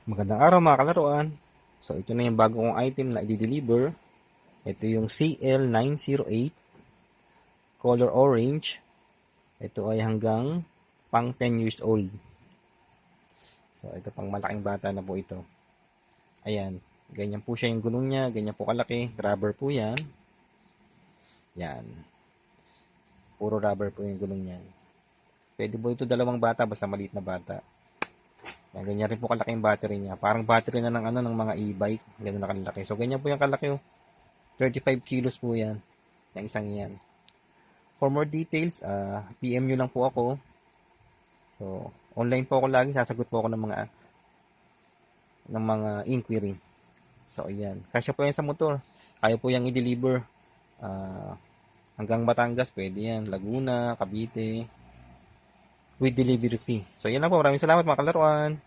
Magandang araw mga kalaruan. So ito na yung bago kong item na i-deliver. Ito yung CL908 color orange. Ito ay hanggang pang 10 years old. So ito pang malaking bata na po ito. Ayan, ganyan po siya yung gulong niya, ganyan po kalaki. Rubber po yan. Yan, puro rubber po yung gulong niya. Pwede po ito dalawang bata basta maliit na bata. Yan, ganyan rin po kalaki yung battery niya. Parang battery na ng mga e-bike. Ganyan na kalaki. So ganyan po yung kalaki. 35 kilos po yan. Yung isang yan. For more details, PM nyo lang po ako. So, online po ako lagi. Sasagot po ako ng mga inquiry. So, ayan. Kasya po yan sa motor. Kaya po yung i-deliver. Hanggang Batangas, pwede yan. Laguna, Cavite. With delivery fee. So, yan lang po. Maraming salamat mga kalaruan.